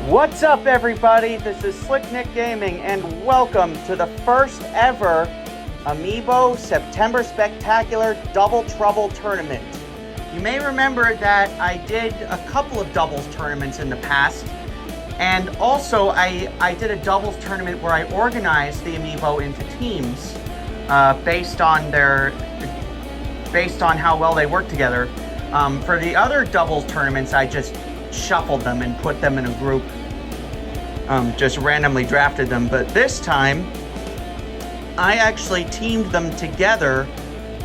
What's up, everybody? This is Slick Nick Gaming, and welcome to the first ever Amiibo September Spectacular Double Trouble Tournament. You may remember that I did a couple of doubles tournaments in the past, and also I did a doubles tournament where I organized the Amiibo into teams based on how well they work together. For the other doubles tournaments, I just shuffled them and put them in a group, just randomly drafted them. But this time, I actually teamed them together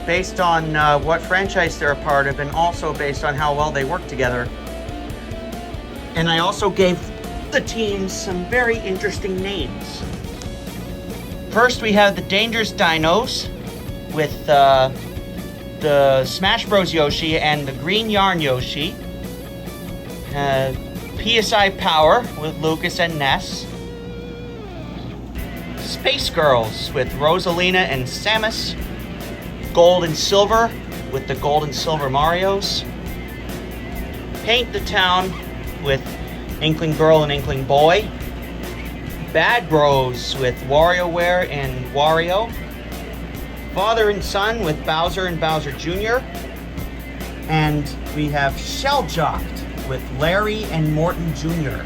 based on what franchise they're a part of, and also based on how well they work together. And I also gave the teams some very interesting names. First, we have the Dangerous Dinos with the Smash Bros. Yoshi and the Green Yarn Yoshi. PSI Power with Lucas and Ness. Space Girls with Rosalina and Samus. Gold and Silver with the Gold and Silver Marios. Paint the Town with Inkling Girl and Inkling Boy. Bad Bros with WarioWare and Wario. Father and Son with Bowser and Bowser Jr. And we have Shell Jocked with Larry and Morton Jr.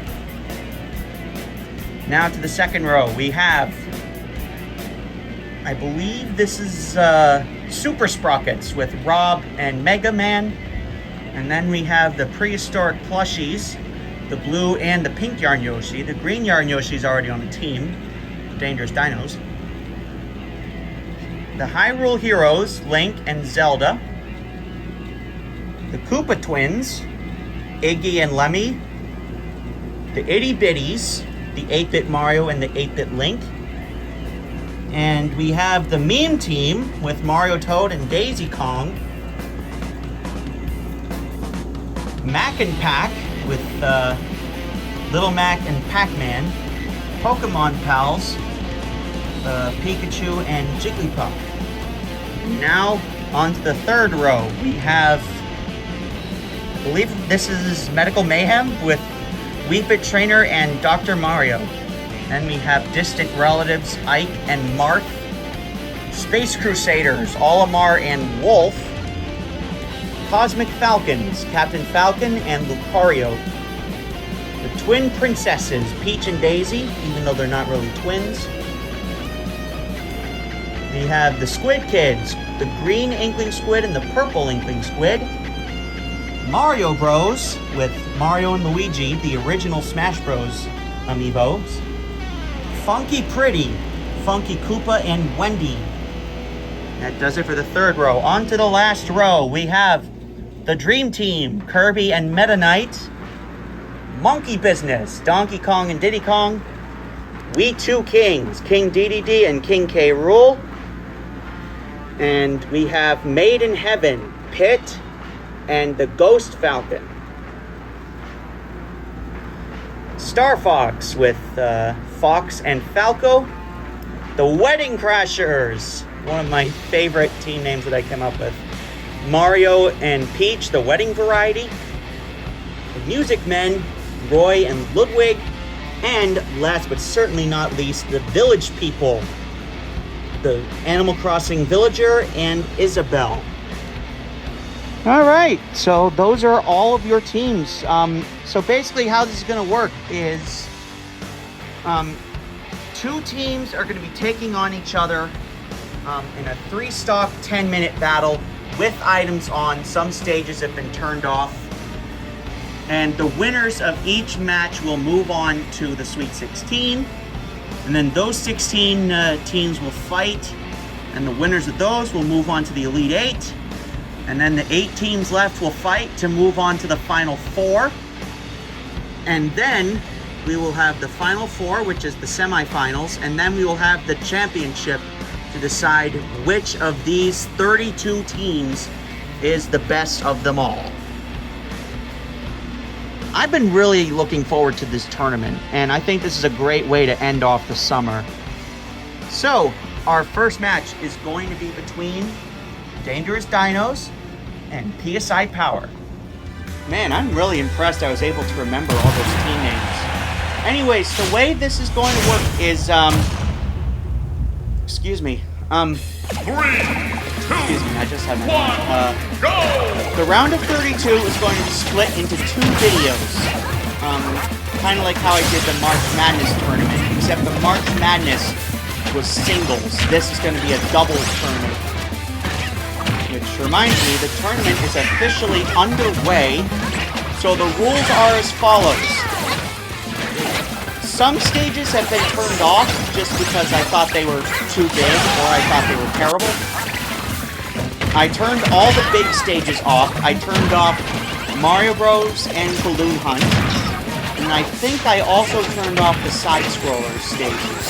Now to the second row, we have, I believe this is Super Sprockets with Rob and Mega Man. And then we have the Prehistoric Plushies, the blue and the pink Yarn Yoshi. The green Yarn Yoshi is already on the team, Dangerous Dinos. The Hyrule Heroes, Link and Zelda. The Koopa Twins, Iggy and Lemmy. The Itty Bitties, the 8-bit Mario and the 8-bit Link. And we have the meme team with Mario Toad and Daisy Kong. Mac and Pac with Little Mac and Pac-Man. Pokemon Pals, Pikachu and Jigglypuff. Now on to the third row. We have, I believe this is Medical Mayhem with Wii Fit Trainer and Dr. Mario. Then we have Distant Relatives, Ike and Marth. Space Crusaders, Olimar and Wolf. Cosmic Falcons, Captain Falcon and Lucario. The Twin Princesses, Peach and Daisy, even though they're not really twins. We have the Squid Kids, the green Inkling Squid and the purple Inkling Squid. Mario Bros. With Mario and Luigi, the original Smash Bros. Amiibos. Funky Pretty, Funky Koopa and Wendy. That does it for the third row. On to the last row, we have the Dream Team, Kirby and Meta Knight. Monkey Business, Donkey Kong and Diddy Kong. We Two Kings, King DDD and King K. Rool. And we have Made in Heaven, Pit and the Ghost Falcon. Star Fox with Fox and Falco. The Wedding Crashers, one of my favorite team names that I came up with. Mario and Peach, the wedding variety. The Music Men, Roy and Ludwig. And last but certainly not least, the Village People, the Animal Crossing Villager and Isabelle. All right, so those are all of your teams. So basically how this is going to work is two teams are going to be taking on each other in a 3-stock 10-minute battle with items on. Some stages have been turned off. And the winners of each match will move on to the Sweet 16. And then those 16 teams will fight. And the winners of those will move on to the Elite 8. And then the 8 teams left will fight to move on to the Final 4. And then we will have the Final 4, which is the semifinals. And then we will have the championship to decide which of these 32 teams is the best of them all. I've been really looking forward to this tournament, and I think this is a great way to end off the summer. So, our first match is going to be between Dangerous Dinos and PSI Power. Man, I'm really impressed I was able to remember all those team names. Anyways, the way this is going to work is, excuse me. 3, 2, Excuse me, I just had my... go! The round of 32 is going to be split into 2 videos. Kind of like how I did the March Madness tournament, except the March Madness was singles. This is going to be a doubles tournament. Which reminds me, the tournament is officially underway, so the rules are as follows. Some stages have been turned off just because I thought they were too big or I thought they were terrible. I turned all the big stages off. I turned off Mario Bros. And Balloon Hunt. And I think I also turned off the side-scroller stages.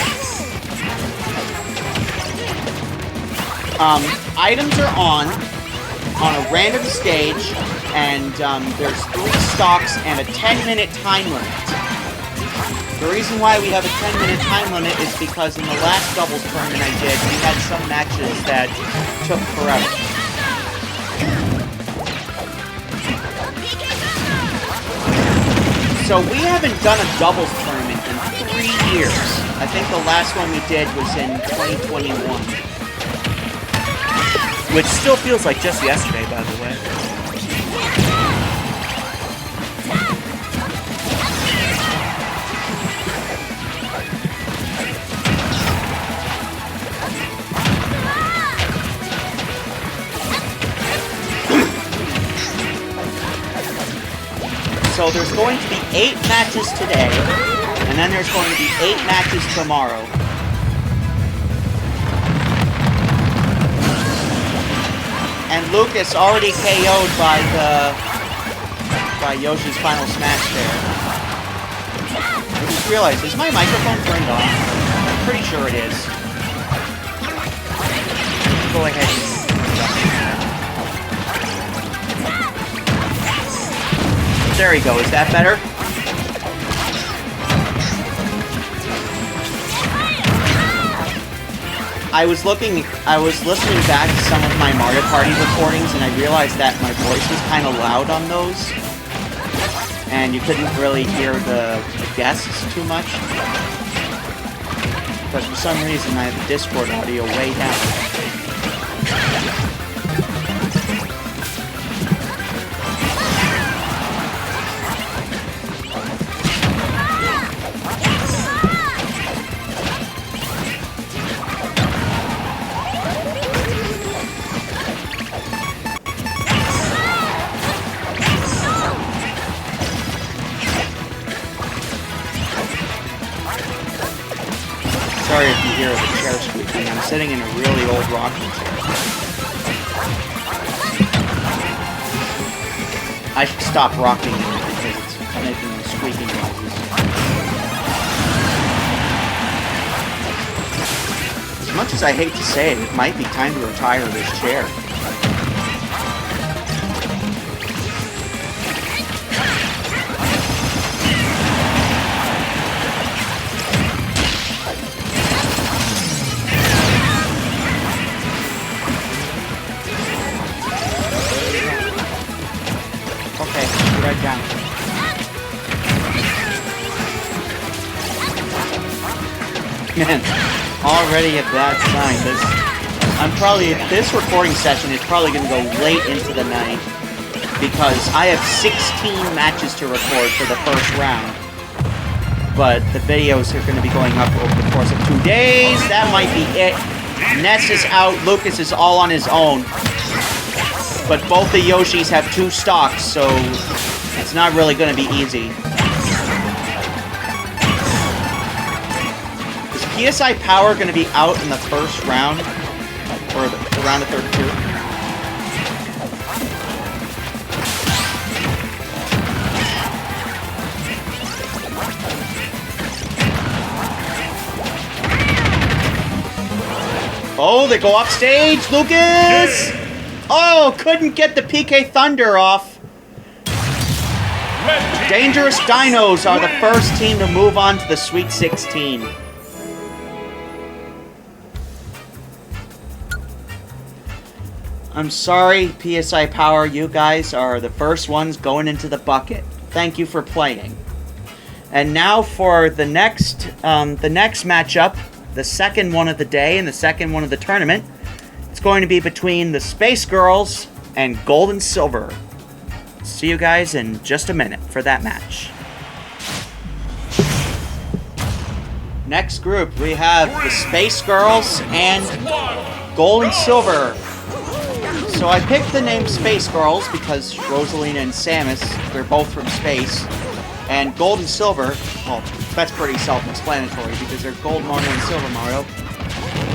Items are on a random stage, and there's 3 stocks and a 10-minute time limit. The reason why we have a 10-minute time limit is because in the last doubles tournament I did, we had some matches that took forever. So we haven't done a doubles tournament in 3 years. I think the last one we did was in 2021. Which still feels like just yesterday, by the way. So there's going to be 8 matches today, and then there's going to be 8 matches tomorrow. And Lucas already KO'd by Yoshi's Final Smash there. I just realized, is my microphone turned on? I'm pretty sure it is. Go ahead and... There we go. Is that better? I was listening back to some of my Mario Party recordings, and I realized that my voice was kind of loud on those, and you couldn't really hear the guests too much. Because for some reason I have the Discord audio way down. Sorry if you hear the chair squeaking. I'm sitting in a really old rocking chair. I should stop rocking it because it's making the squeaking noises. As much as I hate to say it, it might be time to retire this chair. Down. Man, already a bad sign. This recording session is probably going to go late into the night because I have 16 matches to record for the first round. But the videos are going to be going up over the course of 2 days. That might be it. Ness is out. Lucas is all on his own. But both the Yoshis have 2 stocks, so it's not really going to be easy. Is PSI Power going to be out in the first round? Or the round of 32? Oh, they go off stage, Lucas! Oh, couldn't get the PK Thunder off. Dangerous Dinos are the first team to move on to the Sweet 16. I'm sorry, PSI Power, you guys are the first ones going into the bucket. Thank you for playing. And now for the next matchup, the second one of the day and the second one of the tournament. It's going to be between the Space Girls and Gold and Silver. See you guys in just a minute for that match. Next group, we have the Space Girls and Gold and Silver. So I picked the name Space Girls because Rosalina and Samus, they're both from space. And Gold and Silver, well, that's pretty self-explanatory because they're Gold Mario and Silver Mario.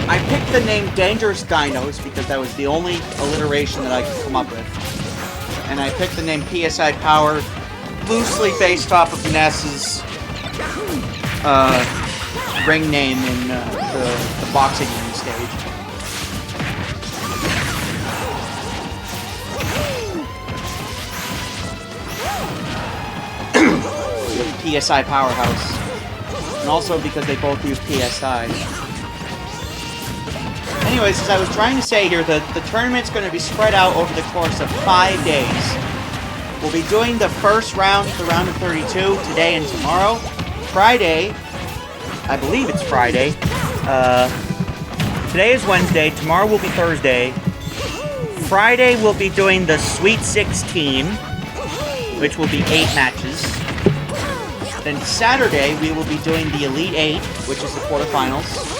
I picked the name Dangerous Dinos because that was the only alliteration that I could come up with. And I picked the name PSI Power loosely based off of Ness's ring name in the boxing ring stage. PSI Powerhouse. And also because they both use PSI. Anyways, as I was trying to say here, the tournament's going to be spread out over the course of 5 days. We'll be doing the first round, the round of 32, today and tomorrow. Friday, I believe it's Friday. Today is Wednesday, tomorrow will be Thursday. Friday we'll be doing the Sweet 16, which will be 8 matches. Then Saturday we will be doing the Elite 8, which is the quarterfinals.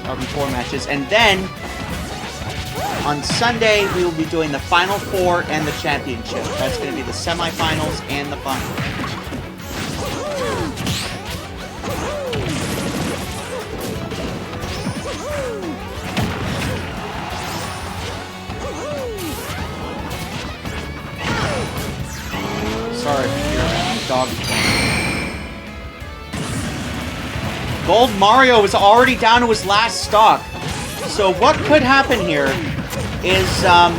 That'll be 4 matches. And then on Sunday we will be doing the Final 4 and the Championship. That's going to be the semifinals and the finals. Sorry if you hear that dog. Gold Mario is already down to his last stock. So what could happen here is, I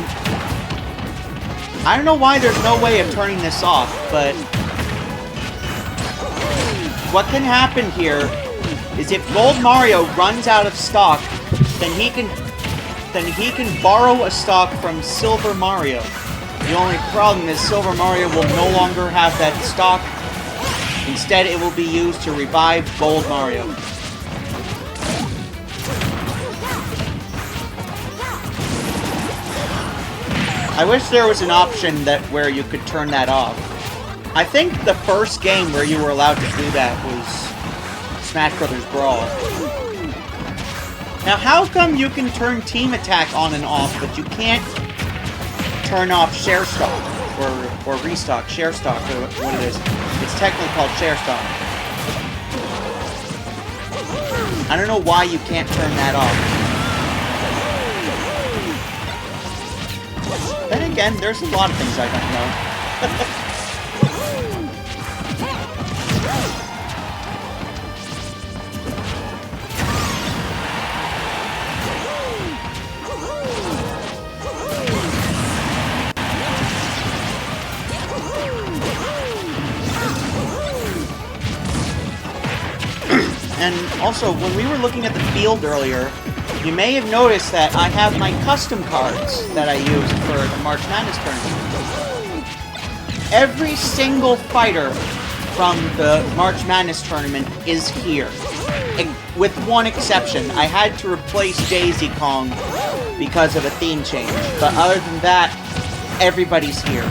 don't know why there's no way of turning this off, but what can happen here is if Gold Mario runs out of stock, then he can borrow a stock from Silver Mario. The only problem is Silver Mario will no longer have that stock. Instead, it will be used to revive Gold Mario. I wish there was an option where you could turn that off. I think the first game where you were allowed to do that was Smash Bros. Brawl. Now, how come you can turn Team Attack on and off, but you can't turn off Share Stock, or Restock, Share Stock, or what it is? It's technically called Share Stock. I don't know why you can't turn that off. Then again, there's a lot of things I don't know. And also, when we were looking at the field earlier, you may have noticed that I have my custom cards that I used for the March Madness tournament. Every single fighter from the March Madness tournament is here. With one exception. I had to replace Daisy Kong because of a theme change. But other than that, everybody's here.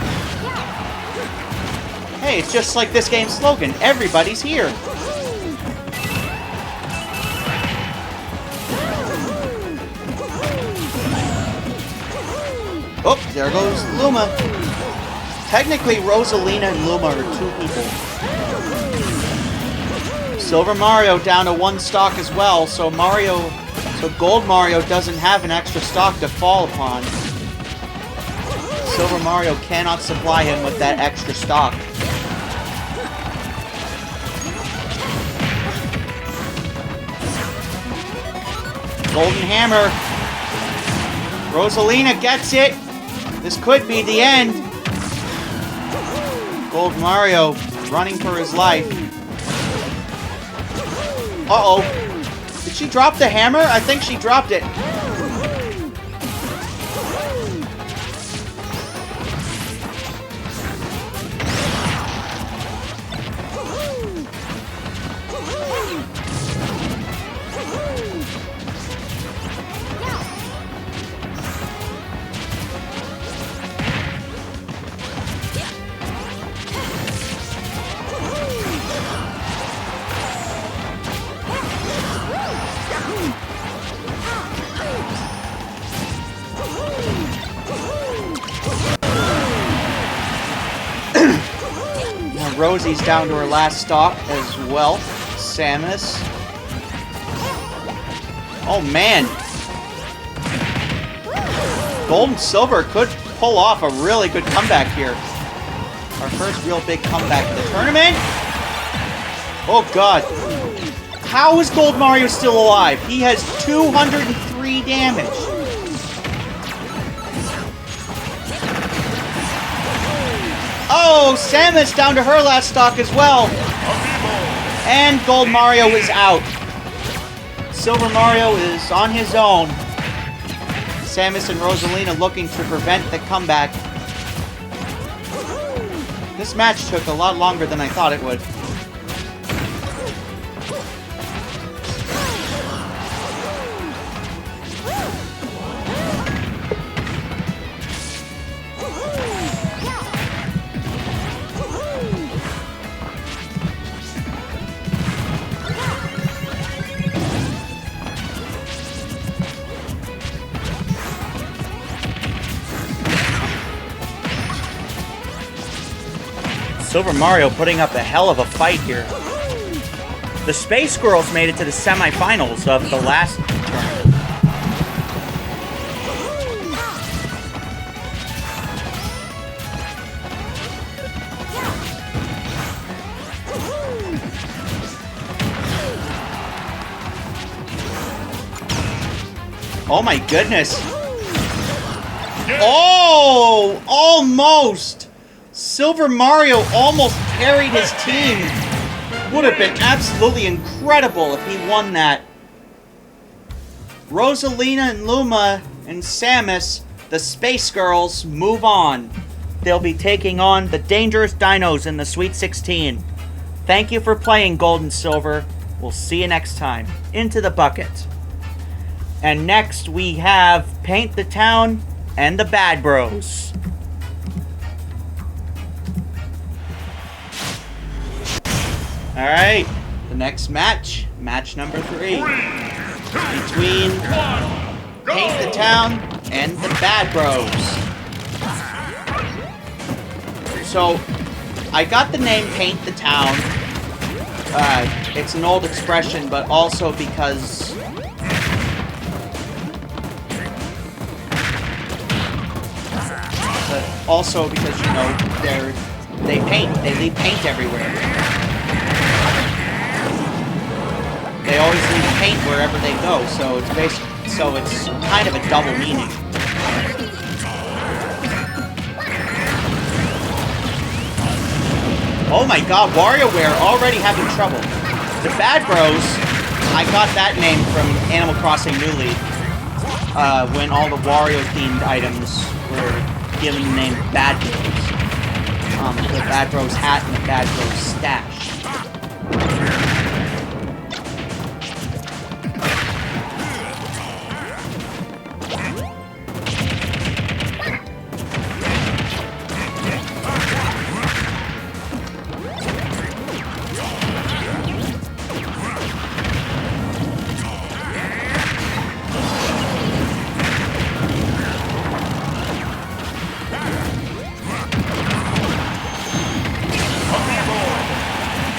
Hey, it's just like this game's slogan. Everybody's here. Oh, there goes Luma. Technically, Rosalina and Luma are 2 people. Silver Mario down to 1 stock as well, so Gold Mario doesn't have an extra stock to fall upon. Silver Mario cannot supply him with that extra stock. Golden Hammer. Rosalina gets it. This could be the end. Gold Mario running for his life. Uh-oh. Did she drop the hammer? I think she dropped it. Rosie's down to her last stock as well. Samus. Oh, man. Gold and Silver could pull off a really good comeback here. Our first real big comeback in the tournament. Oh, God. How is Gold Mario still alive? He has 203 damage. Oh, Samus down to her last stock as well. And Gold Mario is out. Silver Mario is on his own. Samus and Rosalina looking to prevent the comeback. This match took a lot longer than I thought it would. Silver Mario putting up a hell of a fight here. The Space Girls made it to the semifinals of the last tournament. Oh my goodness. Oh, almost. Silver Mario almost carried his team. Would have been absolutely incredible if he won that. Rosalina and Luma and Samus, the Space Girls, move on. They'll be taking on the Dangerous Dinos in the Sweet 16. Thank you for playing, Gold and Silver. We'll see you next time. Into the bucket. And next we have Paint the Town and the Bad Bros. Alright, the next match, match number 3, between Paint the Town and the Bad Bros. So, I got the name Paint the Town. It's an old expression, but also because you know, they paint, they leave paint everywhere. They always leave paint wherever they go, so it's kind of a double meaning. Oh my god, WarioWare already having trouble. The Bad Bros, I got that name from Animal Crossing New Leaf, when all the Wario-themed items were given the name Bad Bros. The Bad Bros hat and the Bad Bros stash.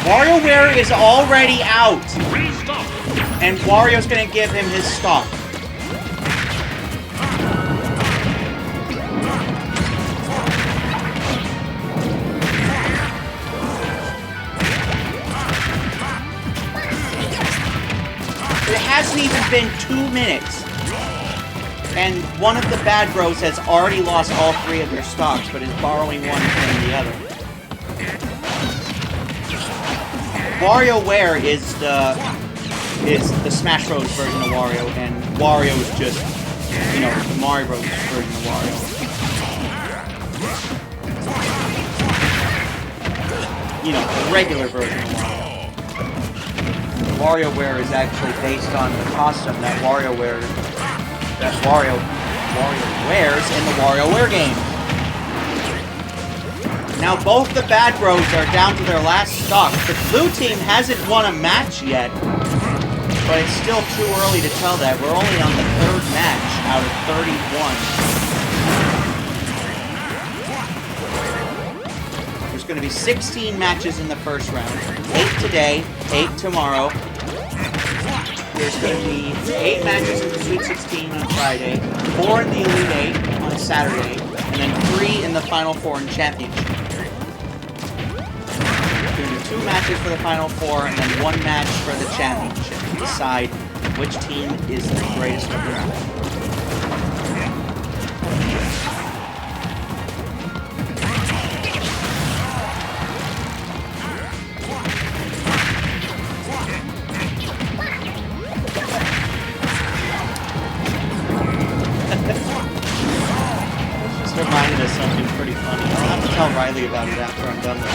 WarioWare is already out, and Wario's gonna give him his stock. It hasn't even been 2 minutes, and one of the Bad Bros has already lost all 3 of their stocks, but is borrowing one from the other. WarioWare is the Smash Bros version of Wario, and Wario is just, you know, the Mario Bros version of Wario. You know, the regular version of Wario. WarioWare is actually based on the costume that Wario wears in the WarioWare game. Now both the Bad Bros are down to their last stock. The blue team hasn't won a match yet, but it's still too early to tell that. We're only on the 3rd match out of 31. There's going to be 16 matches in the first round. 8 today, 8 tomorrow. There's going to be 8 matches in the Sweet 16 on Friday, 4 in the Elite 8 on Saturday, and then 3 in the Final 4 and Championship. There's going to be 2 matches for the Final 4, and then 1 match for the Championship to decide which team is the greatest of them all. Reminded us something pretty funny. I'll have to tell Riley about it after I'm done with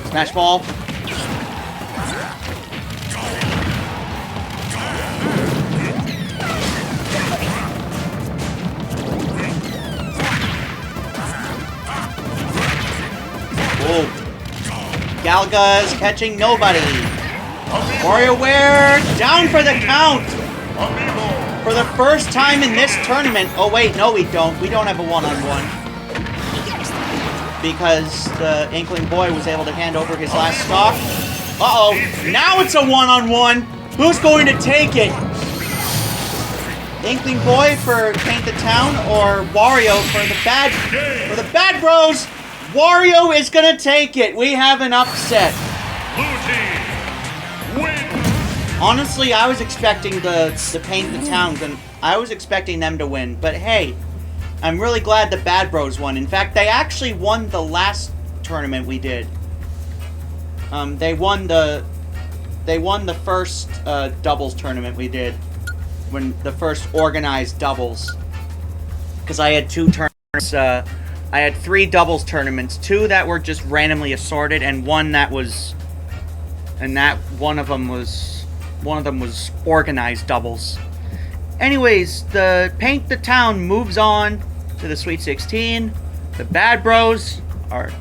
it. Smash ball. Galga's catching nobody. WarioWare down for the count. For the first time in this tournament. Oh wait, no we don't. We don't have a one-on-one. Because the Inkling Boy was able to hand over his last stock. Uh-oh. Now it's a one-on-one. Who's going to take it? Inkling Boy for Paint the Town or Wario for the Bad Bros? Wario is gonna take it. We have an upset. Blue team win. Honestly, I was expecting the Paint the Town. I was expecting them to win, but hey, I'm really glad the Bad Bros won. In fact, they actually won the last tournament we did. They won the first doubles tournament we did, when the first organized doubles. Because I had 2 tournaments. I had 3 doubles tournaments, 2 that were just randomly assorted, and one that was, one of them was organized doubles. Anyways, the Paint the Town moves on to the Sweet 16. The Bad Bros are,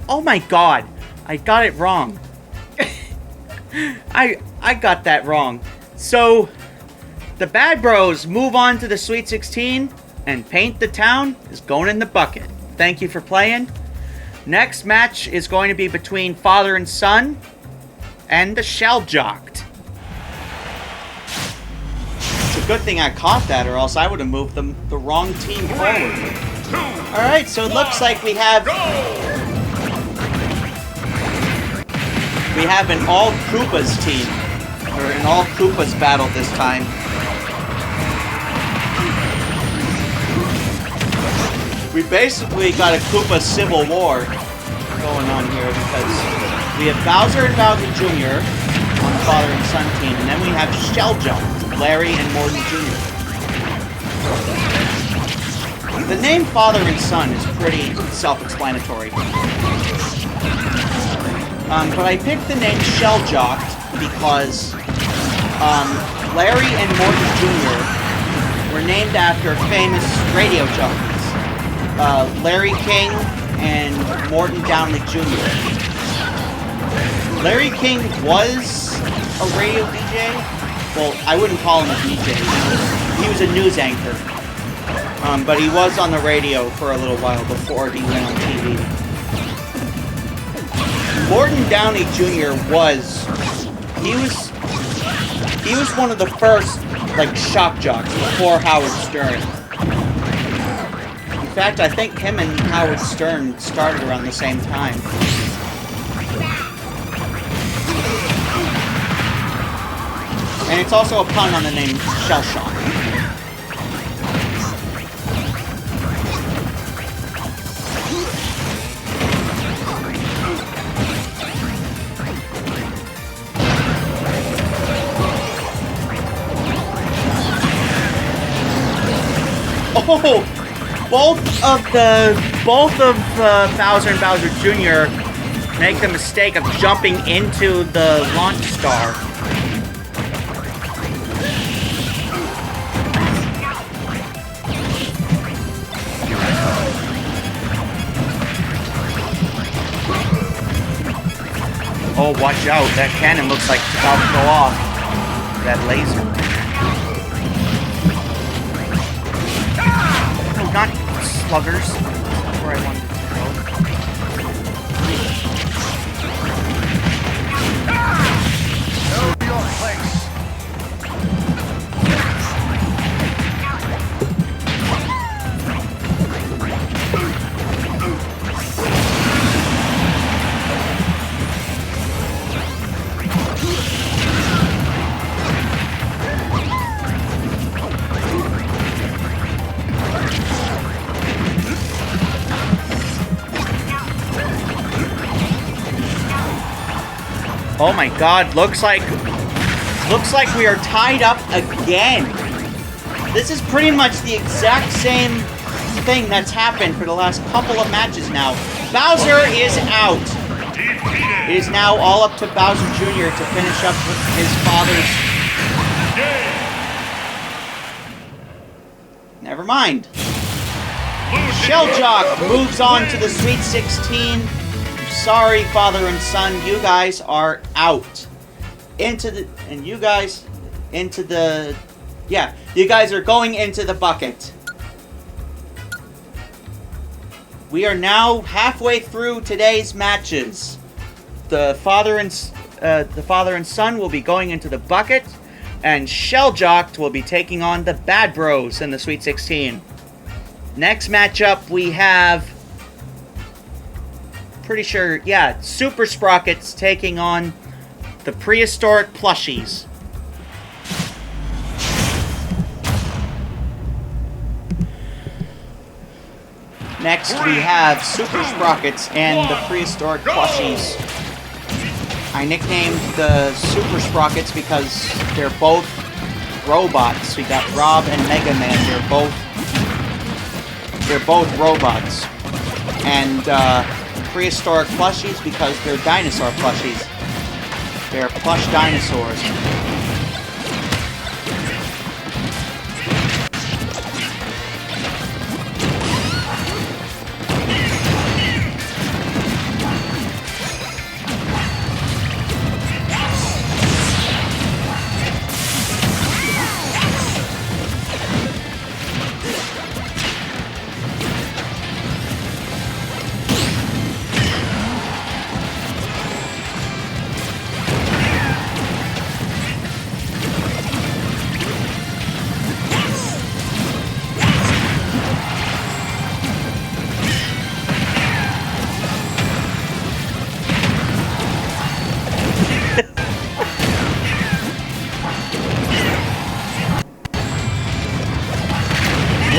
oh my god, I got it wrong. I got that wrong. So, the Bad Bros move on to the Sweet 16. And Paint the Town is going in the bucket. Thank you for playing. Next match is going to be between father and son and the Jocked. It's a good thing I caught that, or else I would have moved the wrong team forward. Alright, so it looks like we have an all Koopas team. Or an all Koopas battle this time. We basically got a Koopa civil war going on here because we have Bowser and Bowser Jr. on the father and son team, and then we have Jocked, Larry and Morton Jr. The name father and son is pretty self-explanatory. But I picked the name Jocked because Larry and Morton Jr. were named after famous radio jockeys. Larry King and Morton Downey Jr. Larry King was a radio DJ. Well, I wouldn't call him a DJ. He was a news anchor. But he was on the radio for a little while before he went on TV. Morton Downey Jr. was one of the first, like, shock jocks before Howard Stern. In fact, I think him and Howard Stern started around the same time. And it's also a pun on the name Shell Shock. Oh! Both of Bowser and Bowser Jr. make the mistake of jumping into the launch star. Oh, watch out. That cannon looks like it's about to go off. That laser. No, not sluggers. That's where I wanted to go. Know your place. Oh my god, looks like we are tied up again. This is pretty much the exact same thing that's happened for the last couple of matches now. Bowser is out. It is now all up to Bowser Jr. to finish up with his father's... Never mind. Jocked moves on to the Sweet 16. Sorry, father and son, you guys are out. You guys are going into the bucket. We are now halfway through today's matches. The father and son will be going into the bucket, and Jocked will be taking on the Bad Bros in the Sweet 16. Next matchup we have, pretty sure, yeah, Super Sprockets taking on the Prehistoric Plushies. Next we have Super Sprockets and the Prehistoric Plushies. I nicknamed the Super Sprockets because they're both robots. We got Rob and Mega Man. They're both robots. And Prehistoric Plushies because they're dinosaur plushies. They're plush dinosaurs.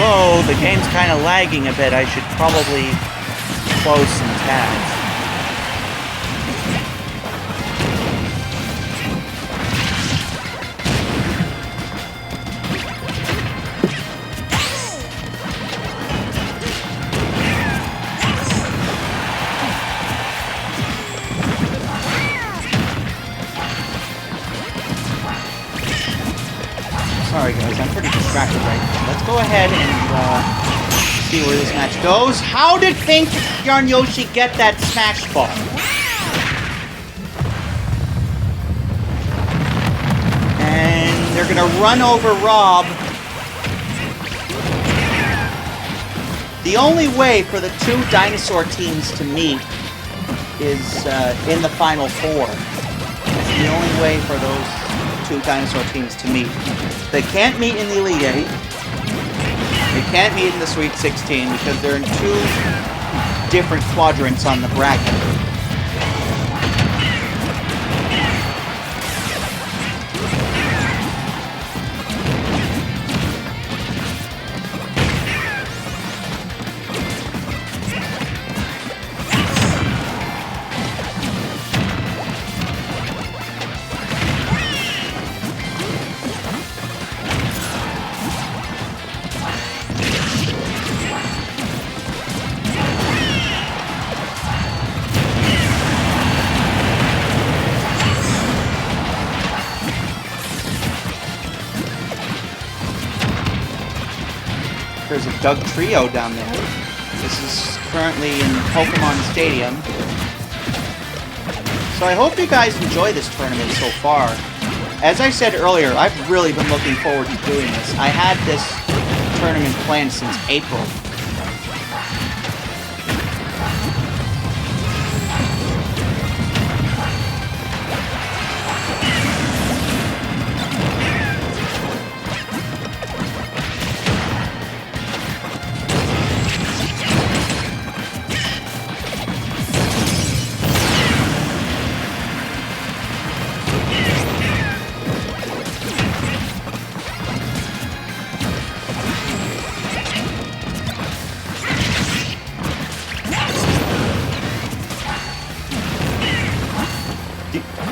Whoa, the game's kind of lagging a bit. I should probably close some tabs. Sorry guys, I'm pretty distracted right now. Let's go ahead and see where this match goes. How did Pink Yarn Yoshi get that smash ball? And they're gonna run over Rob. The only way for the two dinosaur teams to meet is in the Final Four. That's the only way for those two dinosaur teams to meet. They can't meet in the Elite Eight. They can't meet in the Sweet 16 because they're in two different quadrants on the bracket. There's a Doug Trio down there. This is currently in Pokemon Stadium. So I hope you guys enjoy this tournament so far. As I said earlier, I've really been looking forward to doing this. I had this tournament planned since April.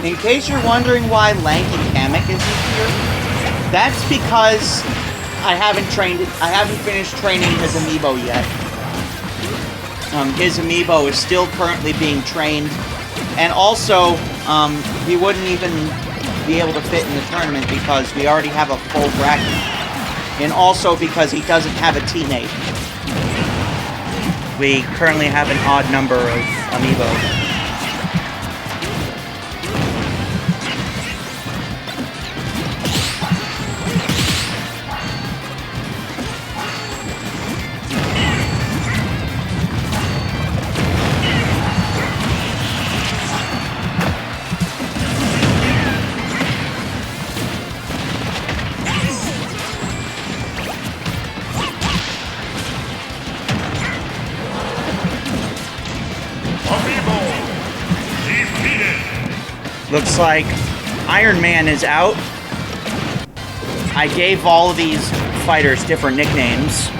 In case you're wondering why Lanky Kamek isn't here, that's because I haven't finished training his amiibo yet. His amiibo is still currently being trained, and also he wouldn't even be able to fit in the tournament because we already have a full bracket, and also because he doesn't have a teammate. We currently have an odd number of amiibo. Looks like Iron Man is out. I gave all of these fighters different nicknames.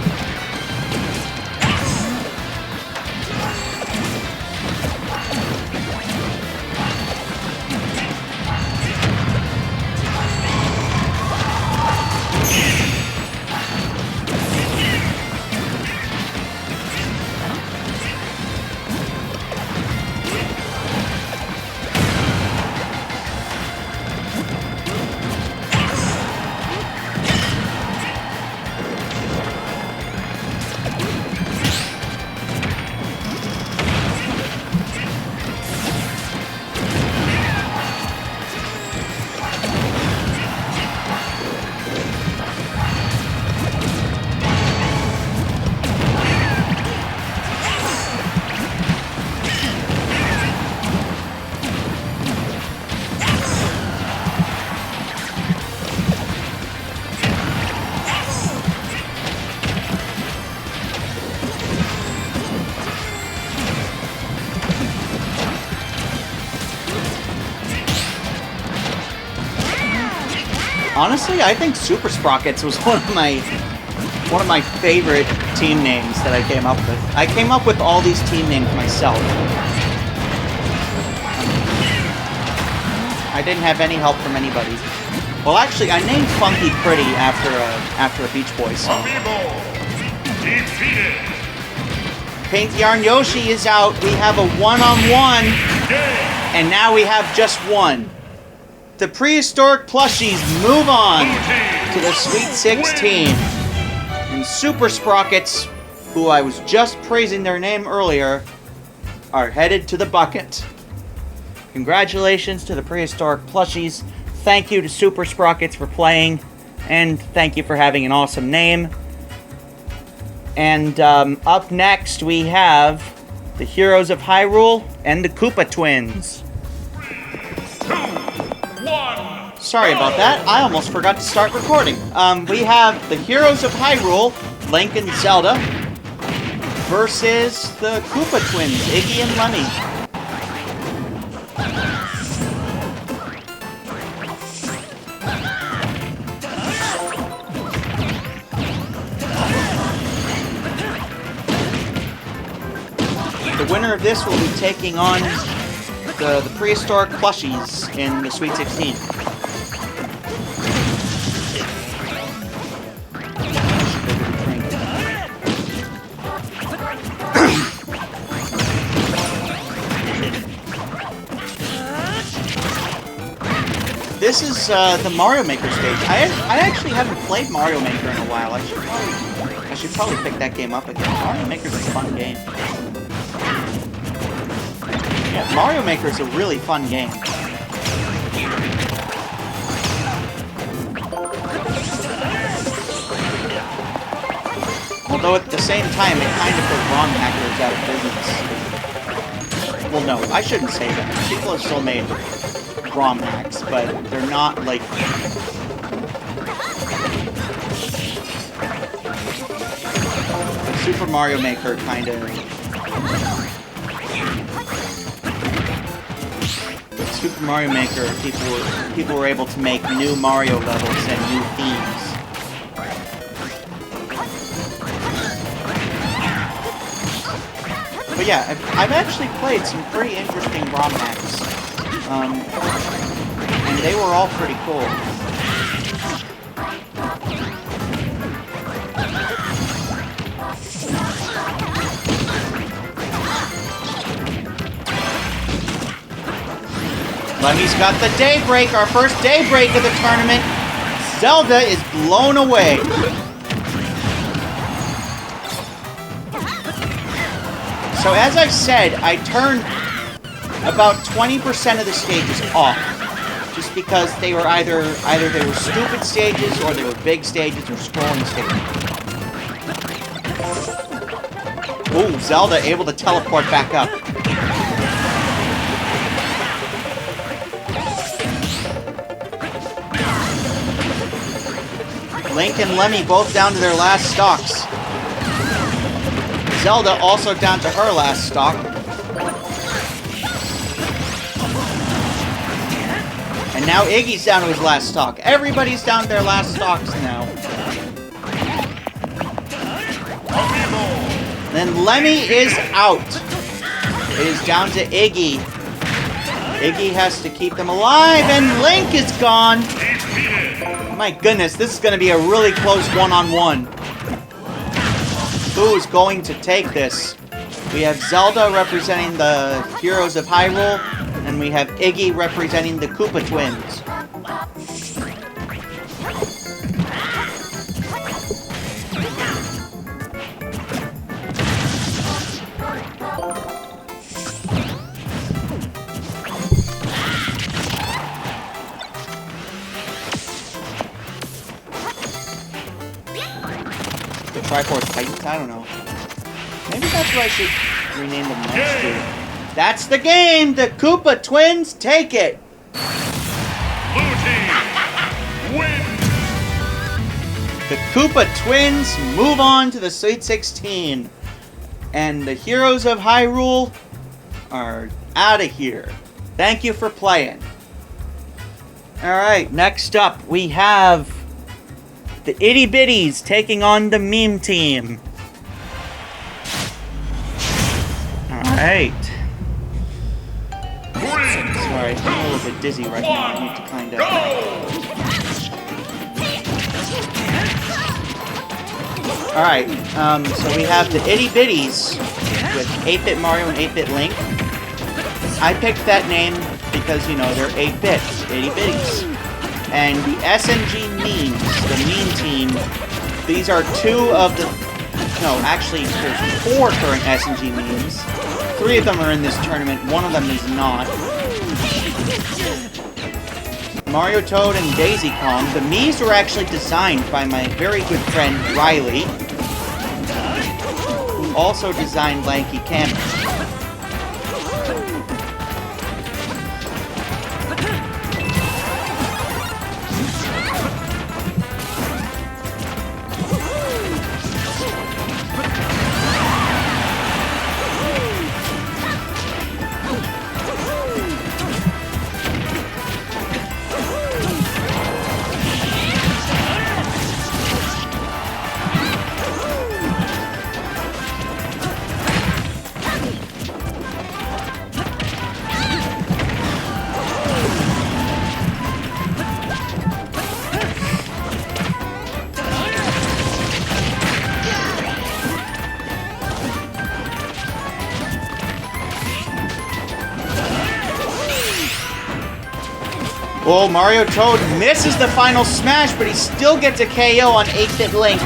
Honestly, I think Super Sprockets was one of my favorite team names that I came up with. I came up with all these team names myself. I didn't have any help from anybody. Well, actually, I named Funky Pretty after a Beach Boy song. Pink Yarn Yoshi is out. We have a one-on-one, and now we have just one. The Prehistoric Plushies move on to the Sweet 16. And Super Sprockets, who I was just praising their name earlier, are headed to the bucket. Congratulations to the Prehistoric Plushies. Thank you to Super Sprockets for playing. And thank you for having an awesome name. And up next we have the Heroes of Hyrule and the Koopa Twins. Sorry about that. I almost forgot to start recording. We have the Heroes of Hyrule, Link and Zelda, versus the Koopa Twins, Iggy and Lemmy. The winner of this will be taking on the Prehistoric Plushies in the Sweet 16. This is the Mario Maker stage. I actually haven't played Mario Maker in a while. I should probably pick that game up again. Mario Maker's a fun game. Yeah, Mario Maker is a really fun game. Although at the same time, it kind of put ROM hackers out of business. Well, no, I shouldn't say that. People have still made ROM hacks, but they're not like... Super Mario Maker kind of... Super Mario Maker, people were able to make new Mario levels and new themes. But yeah, I've actually played some pretty interesting ROM hacks. And they were all pretty cool. Lemmy's got the daybreak, our first daybreak of the tournament. Zelda is blown away. So as I said, I turned about 20% of the stages off. Just because they were either they were stupid stages, or they were big stages, or scrolling stages. Ooh, Zelda able to teleport back up. Link and Lemmy both down to their last stocks. Zelda also down to her last stock. And now Iggy's down to his last stock. Everybody's down to their last stocks now. Then Lemmy is out. It is down to Iggy. Iggy has to keep them alive, and Link is gone. My goodness, this is going to be a really close one-on-one. Who is going to take this? We have Zelda representing the Heroes of Hyrule, and we have Iggy representing the Koopa twins. Triforce Titans? I don't know. Maybe that's what I should rename them next to. That's the game! The Koopa twins take it! Blue team win. The Koopa twins move on to the Sweet 16. And the Heroes of Hyrule are out of here. Thank you for playing. Alright, next up we have the Itty Bitties taking on the meme team. Alright. Sorry, I'm a little bit dizzy right now. I need to kind of... Alright, so we have the Itty Bitties with 8-bit Mario and 8-bit Link. I picked that name because, you know, they're 8-bit, Itty Bitties. And the SNG memes, the meme team, these are two of the... No, actually, there's 4 current SNG memes. 3 of them are in this tournament, 1 of them is not. Mario Toad and Daisy Kong. The memes were actually designed by my very good friend, Riley, who also designed Lanky Camera. Oh, Mario Toad misses the final smash, but he still gets a KO on 8-bit Link.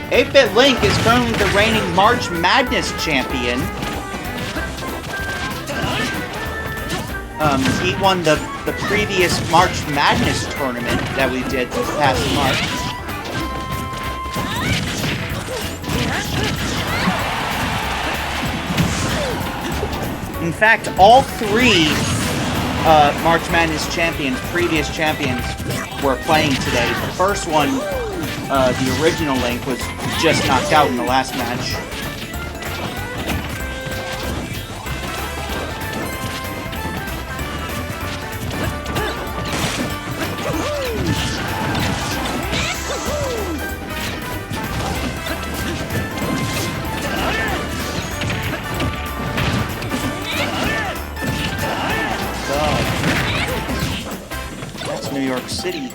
8-bit Link is currently the reigning March Madness champion. He won the previous March Madness tournament that we did this past March. In fact, all three March Madness champions, previous champions, were playing today. The first one, the original Link, was just knocked out in the last match. New York City.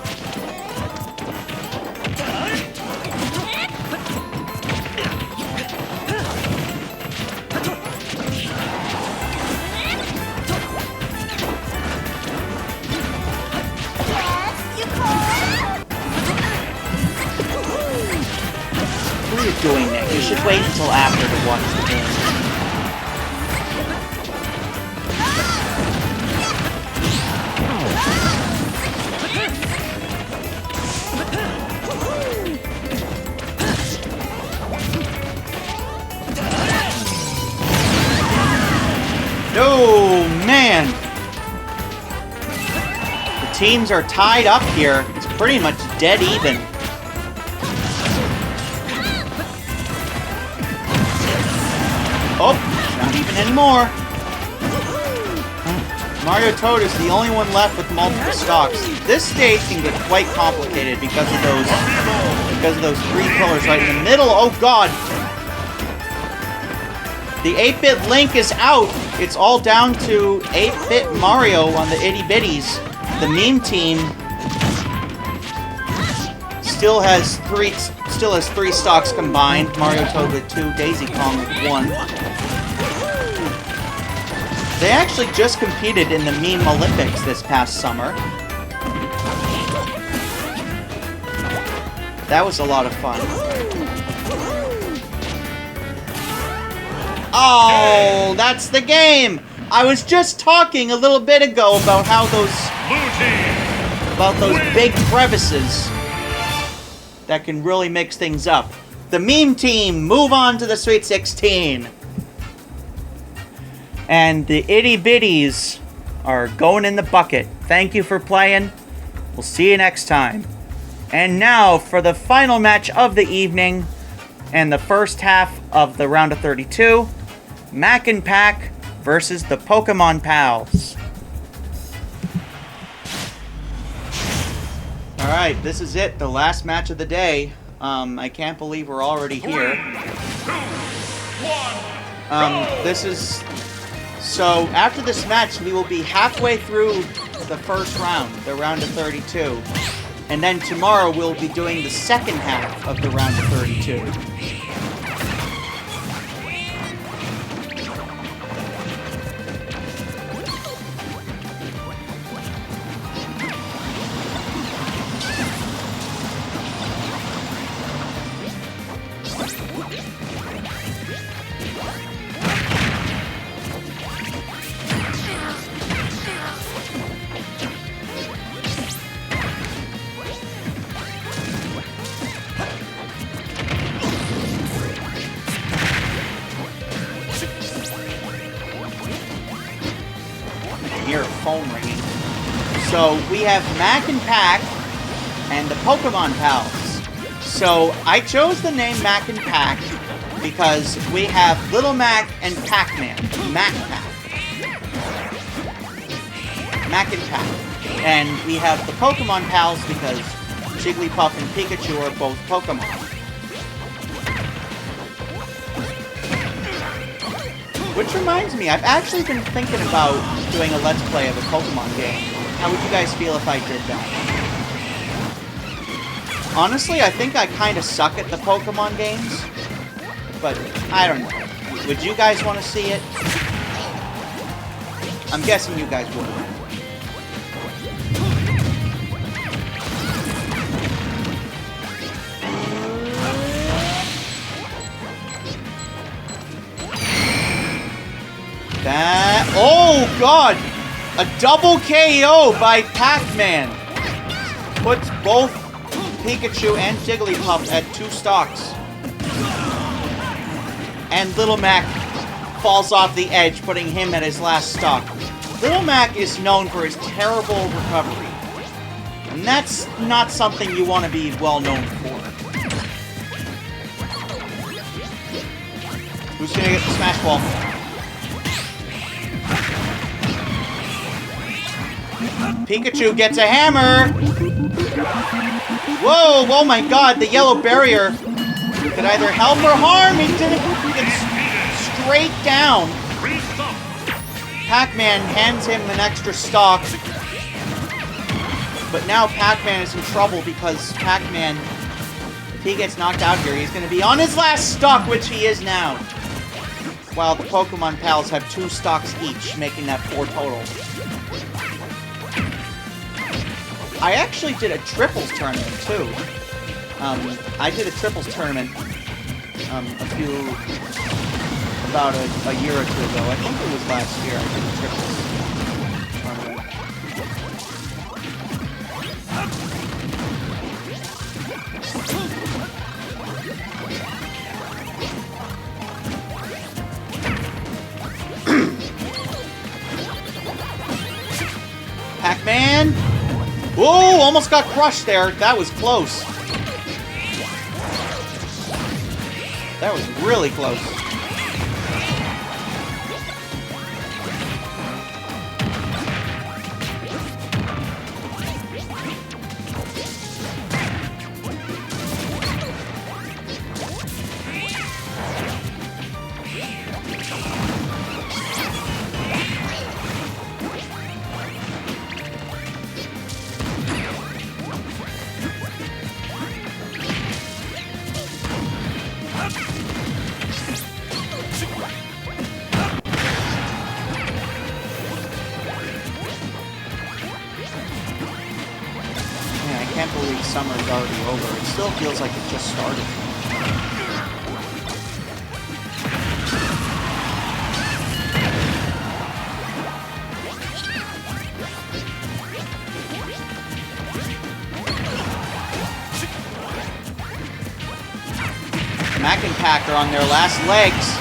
What are you doing, Nick? You should wait until after to watch the game. Oh, man! The teams are tied up here. It's pretty much dead even. Oh, not even anymore. Mario Toad is the only one left with multiple stocks. This stage can get quite complicated because of those three pillars right in the middle. Oh, God! The 8-bit Link is out. It's all down to 8-bit Mario on the Itty Bitties. The meme team still has three stocks combined. Mario Toad with 2, Daisy Kong with 1. They actually just competed in the meme Olympics this past summer. That was a lot of fun. Oh, that's the game! I was just talking a little bit ago about how those big crevices that can really mix things up. The meme team move on to the Sweet 16. And the Itty Bitties are going in the bucket. Thank you for playing. We'll see you next time. And now for the final match of the evening and the first half of the round of 32. Mac and Pack versus the Pokemon Pals. Alright, this is it. The last match of the day. I can't believe we're already here. 3, 2, 1, This is... So, after this match, we will be halfway through the first round, the round of 32. And then tomorrow, we'll be doing the second half of the round of 32. Hear a phone ringing. So we have Mac and Pack and the Pokemon Pals. So I chose the name Mac and Pack because we have Little Mac and Pac-Man. Mac Pack. Mac and Pack. And we have the Pokemon Pals because Jigglypuff and Pikachu are both Pokemon. Which reminds me, I've actually been thinking about doing a Let's Play of a Pokemon game. How would you guys feel if I did that? Honestly, I think I kind of suck at the Pokemon games. But, I don't know. Would you guys want to see it? I'm guessing you guys would. That... Oh, God! A double KO by Pac-Man. Puts both Pikachu and Jigglypuff at 2 stocks. And Little Mac falls off the edge, putting him at his last stock. Little Mac is known for his terrible recovery. And that's not something you want to be well known for. Who's gonna get the Smash Ball? Pikachu gets a hammer! Whoa, oh my god, the yellow barrier could either help or harm. He didn't get straight down. Pac-Man hands him an extra stock. But now Pac-Man is in trouble because Pac-Man, if he gets knocked out here, he's going to be on his last stock, which he is now. While the Pokemon Pals have 2 stocks each, making that 4 total. I actually did a triples tournament, too. I did a triples tournament about a year or 2 ago. I think it was last year I did a triples tournament. Pac-Man! Whoa, almost got crushed there. That was close. That was really close. I can't believe summer's already over. It still feels like it just started. Mac and Pac are on their last legs.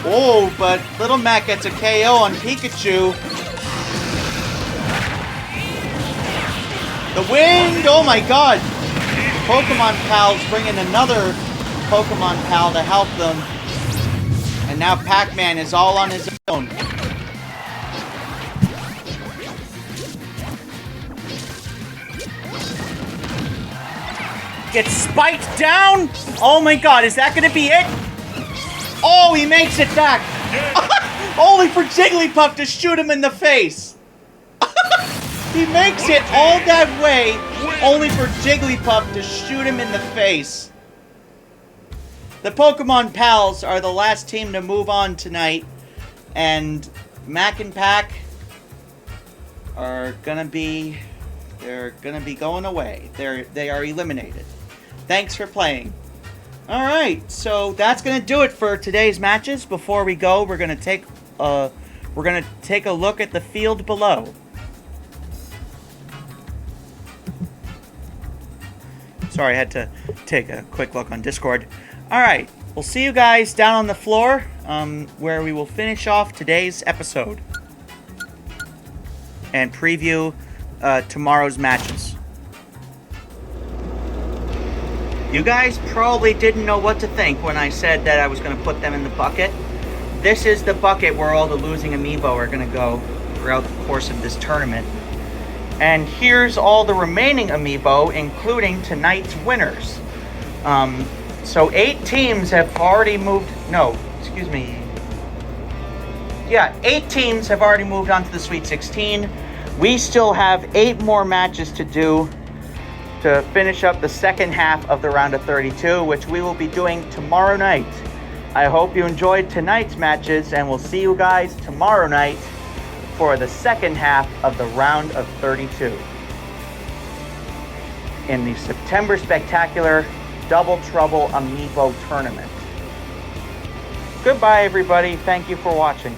Oh, but Little Mac gets a KO on Pikachu. The wind! Oh my god! Pokemon Pals bring in another Pokemon Pal to help them. And now Pac-Man is all on his own. Gets spiked down! Oh my god, is that gonna be it? Oh, he makes it back! Only for Jigglypuff to shoot him in the face! He makes it all that way, only for Jigglypuff to shoot him in the face. The Pokemon Pals are the last team to move on tonight, and Mac and Pac are gonna be, they're gonna be going away. They are eliminated. Thanks for playing. Alright, so that's gonna do it for today's matches. Before we go, we're gonna take a look at the field below. Sorry, I had to take a quick look on Discord. Alright, we'll see you guys down on the floor, where we will finish off today's episode. And preview tomorrow's matches. You guys probably didn't know what to think when I said that I was going to put them in the bucket. This is the bucket where all the losing amiibo are going to go throughout the course of this tournament. And here's all the remaining amiibo, including tonight's winners. So 8 teams have already moved... No, excuse me. Yeah, 8 teams have already moved on to the Sweet 16. We still have 8 more matches to do to finish up the second half of the round of 32, which we will be doing tomorrow night. I hope you enjoyed tonight's matches, and we'll see you guys tomorrow night for the second half of the round of 32 in the September Spectacular Double Trouble Amiibo Tournament. Goodbye, everybody. Thank you for watching.